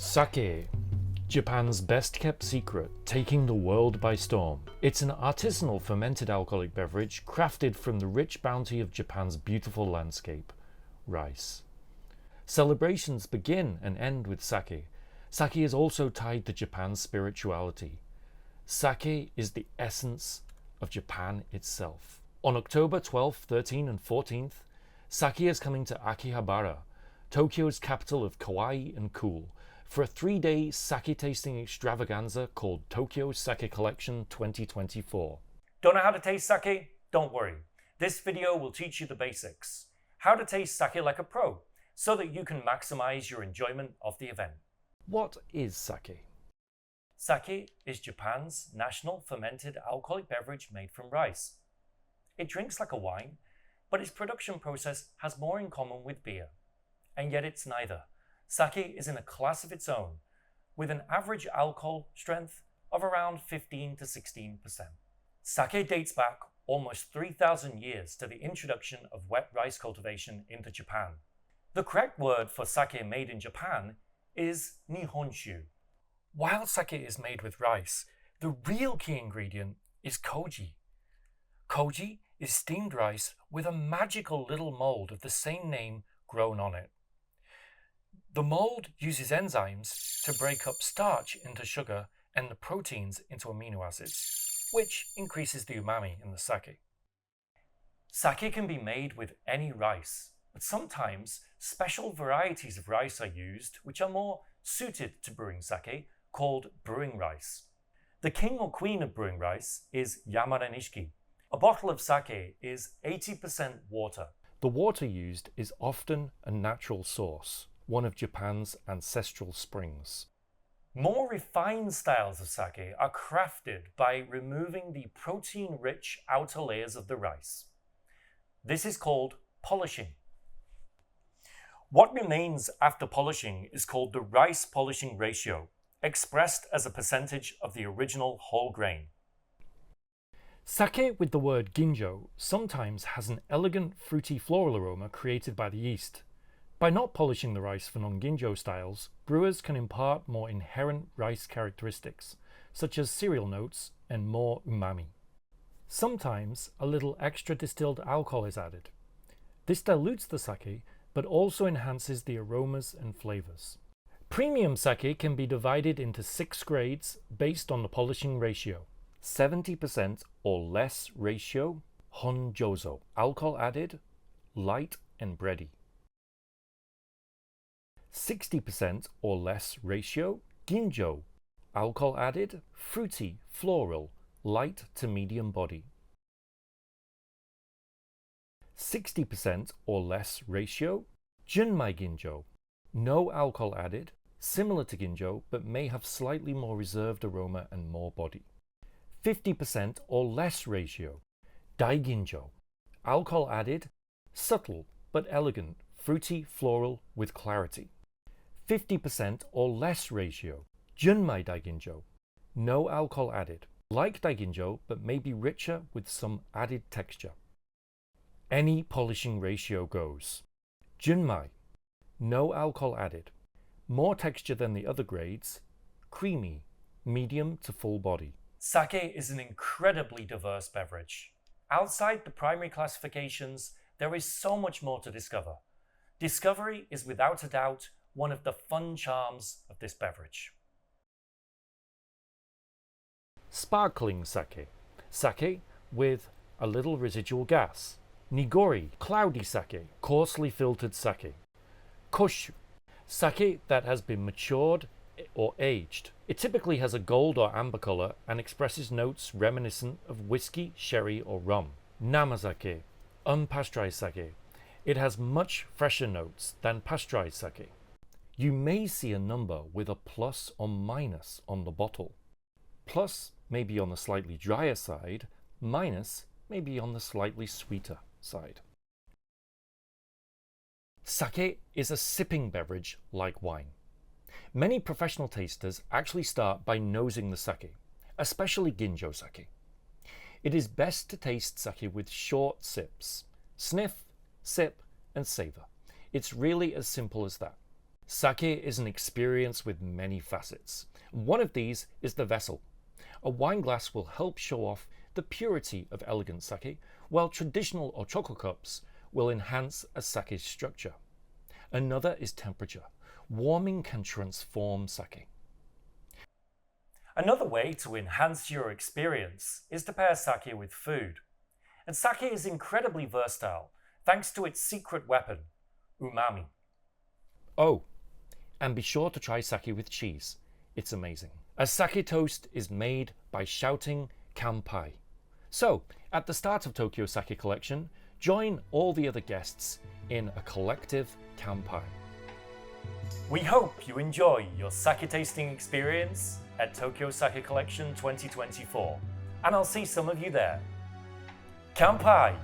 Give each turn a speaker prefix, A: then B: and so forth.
A: Sake, Japan's best-kept secret, taking the world by storm. It's an artisanal fermented alcoholic beverage crafted from the rich bounty of Japan's beautiful landscape, rice. Celebrations begin and end with sake. Sake is also tied to Japan's spirituality. Sake is the essence of Japan itself. On October 12th, 13th and 14th, sake is coming to Akihabara, Tokyo's capital of kawaii and cool, for a 3-day sake tasting extravaganza called Tokyo Sake Collection 2024.
B: Don't know how to taste sake? Don't worry. This video will teach you the basics. How to taste sake like a pro, so that you can maximize your enjoyment of the event.
A: What is sake?
B: Sake is Japan's national fermented alcoholic beverage made from rice. It drinks like a wine, but its production process has more in common with beer. And yet it's neither. Sake is in a class of its own, with an average alcohol strength of around 15 to 16%. Sake dates back almost 3,000 years to the introduction of wet rice cultivation into Japan. The correct word for sake made in Japan is nihonshu. While sake is made with rice, the real key ingredient is koji. Koji is steamed rice with a magical little mold of the same name grown on it. The mold uses enzymes to break up starch into sugar and the proteins into amino acids, which increases the umami in the sake. Sake can be made with any rice, but sometimes special varieties of rice are used which are more suited to brewing sake, called brewing rice. The king or queen of brewing rice is Yamada Nishiki. A bottle of sake is 80% water.
A: The water used is often a natural source, one of Japan's ancestral springs.
B: More refined styles of sake are crafted by removing the protein-rich outer layers of the rice. This is called polishing. What remains after polishing is called the rice polishing ratio, expressed as a percentage of the original whole grain.
A: Sake with the word ginjo sometimes has an elegant fruity floral aroma created by the yeast. By not polishing the rice for non-ginjo styles, brewers can impart more inherent rice characteristics, such as cereal notes and more umami. Sometimes a little extra distilled alcohol is added. This dilutes the sake, but also enhances the aromas and flavors. Premium sake can be divided into 6 grades based on the polishing ratio. 70% or less ratio, honjozo, alcohol added, light and bready. 60% or less ratio, ginjo, alcohol added, fruity, floral, light to medium body. 60% or less ratio, junmai ginjo, no alcohol added, similar to ginjo but may have slightly more reserved aroma and more body. 50% or less ratio, daiginjo, alcohol added, subtle but elegant, fruity, floral with clarity. 50% or less ratio, junmai daiginjo, no alcohol added, like daiginjo but maybe richer with some added texture. Any polishing ratio goes. Junmai, no alcohol added, more texture than the other grades, creamy, medium to full body.
B: Sake is an incredibly diverse beverage. Outside the primary classifications, there is so much more to discover. Discovery is without a doubt one of the fun charms of this beverage.
A: Sparkling sake. Sake with a little residual gas. Nigori, cloudy sake, coarsely filtered sake. Koshu, sake that has been matured or aged. It typically has a gold or amber color and expresses notes reminiscent of whiskey, sherry or rum. Namazake, unpasteurized sake. It has much fresher notes than pasteurized sake. You may see a number with a plus or minus on the bottle. Plus may be on the slightly drier side, minus may be on the slightly sweeter side. Sake is a sipping beverage like wine. Many professional tasters actually start by nosing the sake, especially ginjo sake. It is best to taste sake with short sips. Sniff, sip, and savor. It's really as simple as that. Sake is an experience with many facets. One of these is the vessel. A wine glass will help show off the purity of elegant sake, while traditional ochoko cups will enhance a sake's structure. Another is temperature. Warming can transform sake.
B: Another way to enhance your experience is to pair sake with food. And sake is incredibly versatile thanks to its secret weapon, umami.
A: Oh, and be sure to try sake with cheese. It's amazing. A sake toast is made by shouting kanpai. So, at the start of Tokyo Sake Collection, join all the other guests in a collective kanpai.
B: We hope you enjoy your sake tasting experience at Tokyo Sake Collection 2024, and I'll see some of you there. Kanpai!